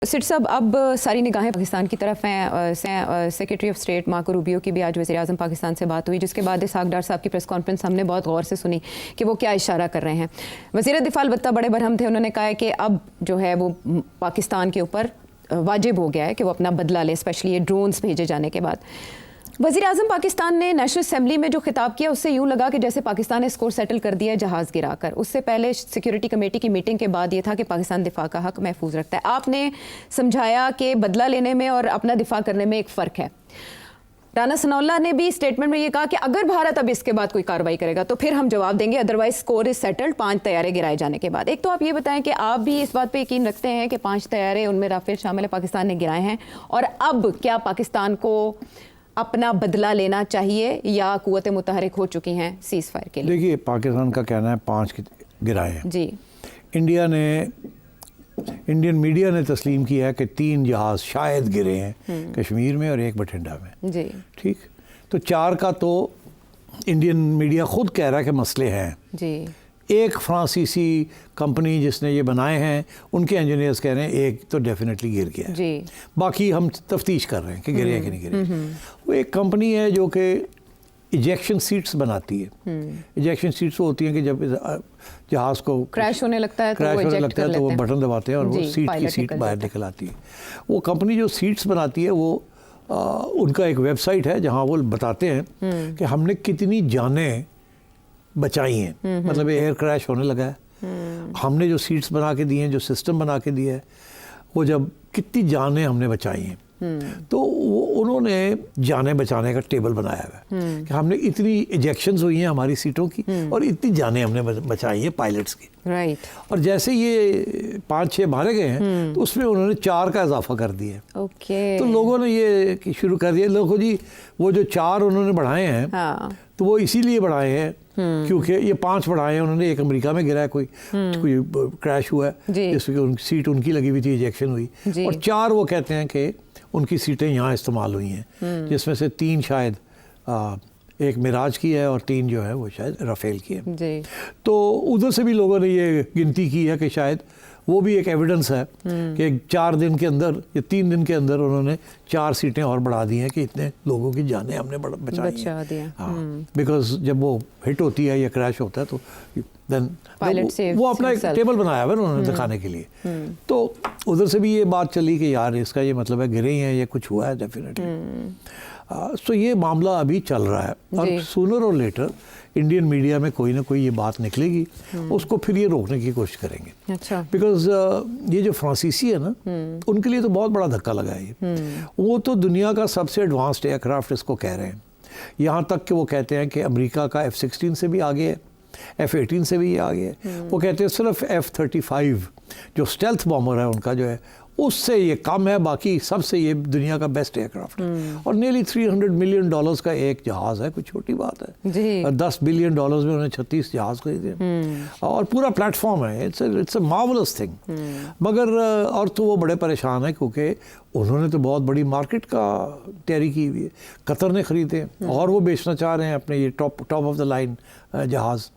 Seat साहब, अब सारी निगाहें पाकिस्तान की तरफ हैं। Secretary of state Marco Rubio की भी आज वज़ीर आज़म पाकिस्तान से बात हुई, जिसके बाद इसहाक डार साहब की प्रेस कॉन्फ्रेंस हमने बहुत गौर से सुनी कि वो क्या इशारा कर रहे हैं। वज़ीर दिफा अलबत्ता बड़े बरहम थे, उन्होंने कहा है कि अब जो है वो पाकिस्तान के ऊपर वाजिब हो गया है कि वो अपना बदला ले, स्पेशली ये ड्रोन्स भेजे जाने के बाद। वज़ीर आज़म पाकिस्तान ने नेशनल असेंबली में जो खिताब किया उससे यूँ लगा कि जैसे पाकिस्तान ने स्कोर सेटल कर दिया है जहाज़ गिराकर। उससे पहले सिक्योरिटी कमेटी की मीटिंग के बाद ये था कि पाकिस्तान दिफा का हक महफूज रखता है। आपने समझाया कि बदला लेने में और अपना दिफा करने में एक फ़र्क है। राना सनाउल्लाह ने भी स्टेटमेंट में ये कहा कि अगर भारत अब इसके बाद कोई कार्रवाई करेगा तो फिर हम जवाब देंगे, अदरवाइज स्कोर इज सेटल्ड 5 तैयारे गिराए जाने के बाद। एक तो आप ये बताएं कि आप भी इस बात पे यकीन रखते हैं कि 5 तैयारे, उनमें राफेल शामिल है, पाकिस्तान ने गिराए हैं, और अब क्या पाकिस्तान को अपना बदला लेना चाहिए या कुव्वतें मुतहरिक हो चुकी हैं सीज़ फायर के लिए? देखिए, पाकिस्तान का कहना है 5 गिराए हैं जी। इंडियन मीडिया ने तस्लीम किया है कि 3 जहाज़ शायद गिरे हैं कश्मीर में और 1 बठिंडा में। जी ठीक, तो 4 का तो इंडियन मीडिया खुद कह रहा है कि मसले हैं। जी। एक फ्रांसीसी कंपनी जिसने ये बनाए हैं, उनके इंजीनियर्स कह रहे हैं एक तो डेफिनेटली गिर गया जी। बाकी हम तफ्तीश कर रहे हैं कि गिरे हैं कि नहीं गिरे। वो एक कंपनी है जो कि इजेक्शन सीट्स बनाती है। इजेक्शन सीट्स वो होती हैं कि जब जहाज़ को क्रैश होने लगता है तो वो बटन दबाते हैं और वो सीट बाहर निकल आती है। वो कंपनी जो सीट्स बनाती है वो उनका एक वेबसाइट है जहाँ वो बताते हैं कि हमने कितनी जानें बचाई हैं। मतलब एयर क्रैश होने लगा है, हमने जो सीट्स बना के दिए हैं, जो सिस्टम बना के दिया है, वो जब कितनी जानें हमने बचाई हैं, तो वो उन्होंने जानें बचाने का टेबल बनाया हुआ है कि हमने इतनी इजेक्शंस हुई हैं हमारी सीटों की और इतनी जानें हमने बचाई हैं पायलट्स की। राइट। और जैसे ये 5-6 मारे गए हैं तो उसमें उन्होंने 4 का इजाफा कर दिया। ओके। तो लोगों ने ये शुरू कर दिया, लोगों जी वो जो 4 उन्होंने बढ़ाए हैं, हाँ, तो वो इसीलिए बढ़ाए हैं क्योंकि ये 5 बढ़ाए हैं उन्होंने। एक अमेरिका में गिरा है, कोई क्रैश हुआ है जिसमें उनकी सीट उनकी लगी हुई थी, इजेक्शन हुई, और 4 वो कहते हैं कि उनकी सीटें यहाँ इस्तेमाल हुई हैं, जिसमें से 3 शायद एक मिराज की है और 3 जो है वो शायद राफेल की है जी। तो उधर से भी लोगों ने ये गिनती की है कि शायद वो भी एक एविडेंस है कि 4 दिन के अंदर या 3 दिन के अंदर उन्होंने 4 सीटें और बढ़ा दी हैं कि इतने लोगों की जानें हमने बचा दी। हाँ, बिकॉज जब वो हिट होती है या क्रैश होता है तो देन वो अपना एक टेबल बनाया हुआ है उन्होंने दिखाने के लिए। तो उधर से भी ये बात चली कि यार इसका ये मतलब है गिरे ही हैं, ये कुछ हुआ है डेफिनेटली। सो ये मामला अभी चल रहा है और सूनर और लेटर इंडियन मीडिया में कोई ना कोई ये बात निकलेगी, उसको फिर ये रोकने की कोशिश करेंगे। अच्छा। बिकॉज ये जो फ्रांसीसी है ना, उनके लिए तो बहुत बड़ा धक्का लगा है ये। वो तो दुनिया का सबसे एडवांस्ड एयरक्राफ्ट इसको कह रहे हैं, यहाँ तक कि वो कहते हैं कि अमेरिका का F-16 से भी आगे है, F-18 से भी ये आगे है। वो कहते हैं सिर्फ F-35 जो स्टेल्थ बॉम्बर है उनका जो है उससे ये कम है, बाकी सबसे ये दुनिया का बेस्ट एयरक्राफ्ट है। और नियरली $300 मिलियन का एक जहाज़ है, कोई छोटी बात है। और $10 बिलियन में उन्होंने 36 जहाज़ खरीदे और पूरा प्लेटफॉर्म है। It's a marvellous thing. मगर और तो वो बड़े परेशान है क्योंकि उन्होंने तो बहुत बड़ी मार्केट का तैयारी की हुई है, कतर ने खरीदे और वो बेचना चाह रहे हैं अपने ये टॉप ऑफ द लाइन जहाज़।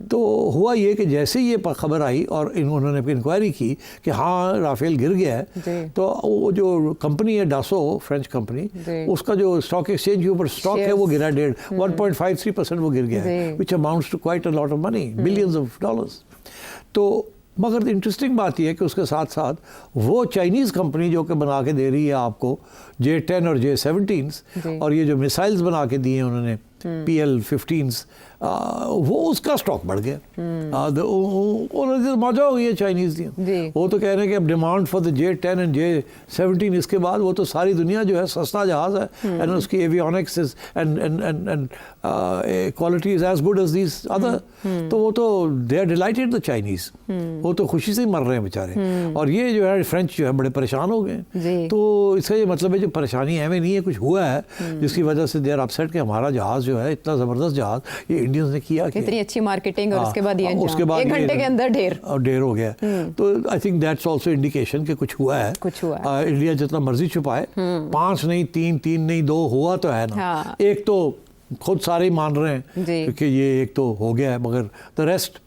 तो हुआ ये कि जैसे ये खबर आई और उन्होंने इंक्वायरी की कि हाँ राफेल गिर गया है, तो वो जो कंपनी है डासो, फ्रेंच कंपनी, उसका जो स्टॉक एक्सचेंज के ऊपर स्टॉक है वो गिरा 1.53% वो गिर गया है, which amounts to quite a lot of money, billions of dollars. तो मगर इंटरेस्टिंग बात यह है कि उसके साथ साथ वो चाइनीज़ कंपनी जो कि बना के दे रही है आपको J-10 और J-17 और ये जो मिसाइल्स बना के दिए उन्होंने PL-15s, वो उसका स्टॉक बढ़ गया। उन्होंने मजा हो गई है चाइनीज़ दी। वो तो कह रहे हैं कि अब demand for the J-10 and J-17 इसके बाद वो तो सारी दुनिया जो है सस्ता जहाज़ है एंड उसकी avionics and quality is as good as these other. तो वो तो they are delighted the Chinese, वो तो खुशी से ही मर रहे हैं बेचारे। और ये जो है फ्रेंच जो है बड़े परेशान हो गए। तो इसका ये मतलब है जो परेशानी है नहीं है, कुछ हुआ है जिसकी वजह से दे आर अपसेट कि हमारा जहाज़ जो है इतना ज़बरदस्त जहाज़ ये इंडियंस ने किया, इतनी अच्छी मार्केटिंग और उसके बाद ये 1 घंटे के अंदर ढेर हो गया। तो I think that's also indication कि कुछ हुआ है। इंडिया जितना मर्जी छुपाए, 5 नहीं 3 नहीं 2 हुआ तो है ना। एक तो खुद सारे ही मान रहे हैं कि ये एक तो हो गया है, मगर द रेस्ट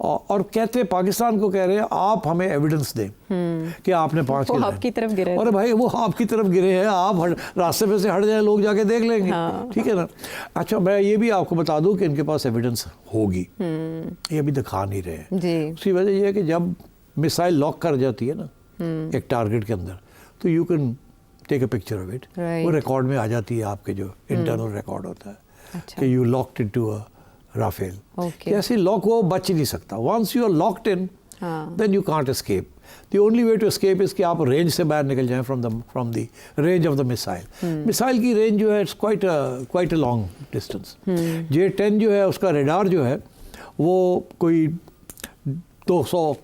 और कहते हैं, पाकिस्तान को कह रहे हैं आप हमें एविडेंस दें कि आपने 5 किलो आपकी तरफ गिरे। अरे भाई वो आपकी तरफ गिरे हैं, आप रास्ते पे से हट जाए, लोग जाके देख लेंगे। हाँ। ठीक है ना। अच्छा, मैं ये भी आपको बता दूं कि इनके पास एविडेंस होगी, ये अभी दिखा नहीं रहे हैं। उसकी वजह यह है कि जब मिसाइल लॉक कर जाती है ना एक टारगेट के अंदर, तो you can take a picture of it, वो रिकॉर्ड में आ जाती है, आपके जो इंटरनल रिकॉर्ड होता है। अच्छा। कि you locked into a Rafale. ऐसे लॉक वो बच ही नहीं सकता। Once you are locked in, then you can't escape. The only way to escape is कि आप रेंज से बाहर निकल जाएं from the range of the missile. Missile की रेंज जो है it's quite a long distance. J-10 जो है उसका रेडार जो है वो कोई 200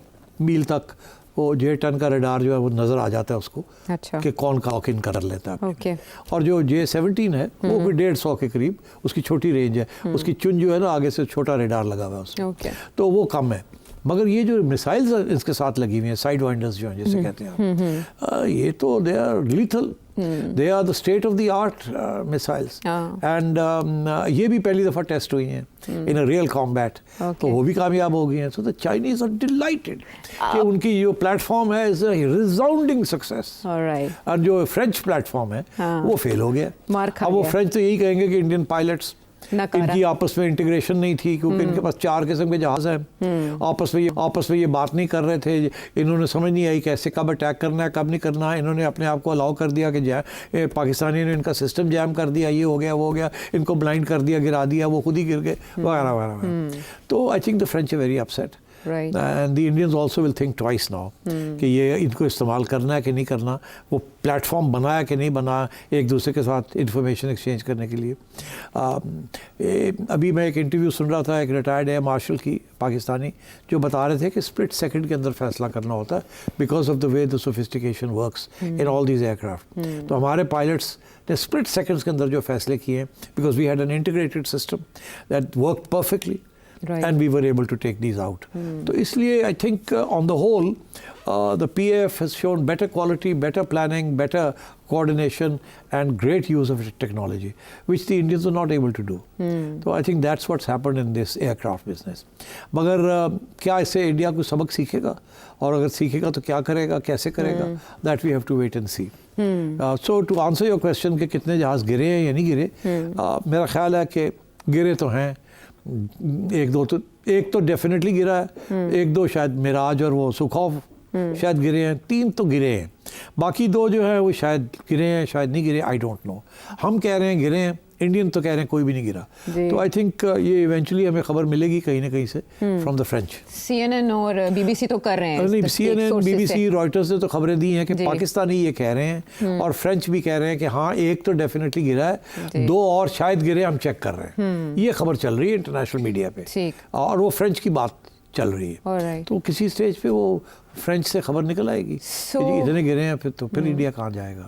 मील तक वो J-10 का रेडार जो है वो नज़र आ जाता है उसको। अच्छा। कि कौन कॉक इन कर लेता है। ओके। और जो J-17 है वो भी 150 के करीब उसकी छोटी रेंज है। उसकी चुन जो है ना आगे से छोटा रेडार लगा हुआ है उसमें। ओके। तो वो कम है। मगर ये जो मिसाइल्स इसके साथ लगी हुई हैं, साइड वाइंडर्स जो हैं जैसे कहते हैं, ये तो they are lethal, they are the state of the art missiles. And ये भी पहली दफ़ा टेस्ट हुई हैं इन अ रियल कॉम्बैट, तो वो भी कामयाब हो गई हैं। So the Chinese are delighted कि उनकी जो प्लेटफॉर्म है इज अ रिसाउंडिंग सक्सेस। और जो फ्रेंच प्लेटफॉर्म है वो फेल हो गया। अब वो फ्रेंच तो यही कहेंगे कि इंडियन पायलट्स इनकी आपस में इंटीग्रेशन नहीं थी, क्योंकि इनके पास 4 किस्म के जहाज़ हैं। आपस में ये बात नहीं कर रहे थे। इन्होंने समझ नहीं आई कैसे कब अटैक करना है कब नहीं करना है। इन्होंने अपने आप को अलाउ कर दिया कि पाकिस्तानी ने इनका सिस्टम जैम कर दिया, ये हो गया वो हो गया, इनको ब्लाइंड कर दिया, गिरा दिया, वो खुद ही गिर गए वगैरह वगैरह। तो I think the French are very upset. And the Indians also will think twice now कि ये इनको इस्तेमाल करना है कि नहीं करना, वो प्लेटफॉर्म बनाया कि नहीं बनाया एक दूसरे के साथ इंफॉर्मेशन एक्सचेंज करने के लिए। अभी मैं एक इंटरव्यू सुन रहा था एक रिटायर्ड एयर मार्शल की पाकिस्तानी, जो बता रहे थे कि स्प्लिट सेकंड के अंदर फैसला करना होता है because of the way the sophistication works in all these aircraft. तो हमारे पायलट्स ने स्प्लिट सेकंड्स के अंदर जो फैसले किए हैं, because we had an integrated system that work perfectly. And we were able to take these out. तो इसलिए I think on the whole the PAF has shown better quality, better planning, better coordination and great use of technology, which the Indians are not able to do. So I think that's what's happened in this aircraft business. मगर क्या इससे India को सबक सीखेगा, और अगर सीखेगा तो क्या करेगा, कैसे करेगा, that we have to wait and see. So to answer your question कि कितने जहाज़ गिरे हैं या नहीं गिरे, मेरा ख्याल है कि गिरे तो हैं। एक तो डेफिनेटली गिरा है, 1-2 शायद मिराज और वो सुखौफ शायद गिरे हैं, 3 तो गिरे हैं, बाकी 2 जो है वो शायद गिरे हैं शायद नहीं गिरे, आई डोंट नो। हम कह रहे हैं गिरे हैं, इंडियन तो कह रहे हैं कोई भी नहीं गिरा। तो आई थिंक ये इवेंचुअली हमें खबर मिलेगी कहीं ना कहीं से फ्रॉम द फ्रेंच। CNN और BBC तो कर रहे हैं। नहीं, CNN, BBC, रॉयटर्स ने तो खबरें दी हैं कि पाकिस्तानी ये कह रहे हैं और फ्रेंच भी कह रहे हैं कि हाँ एक तो डेफिनेटली गिरा है, 2 और शायद गिरे, हम चेक कर रहे हैं। ये खबर चल रही है इंटरनेशनल मीडिया पे, और वो फ्रेंच की बात चल रही है। तो किसी स्टेज पे वो फ्रेंच से खबर निकल आएगी कि इतने गिरे हैं, फिर इंडिया कहाँ जाएगा।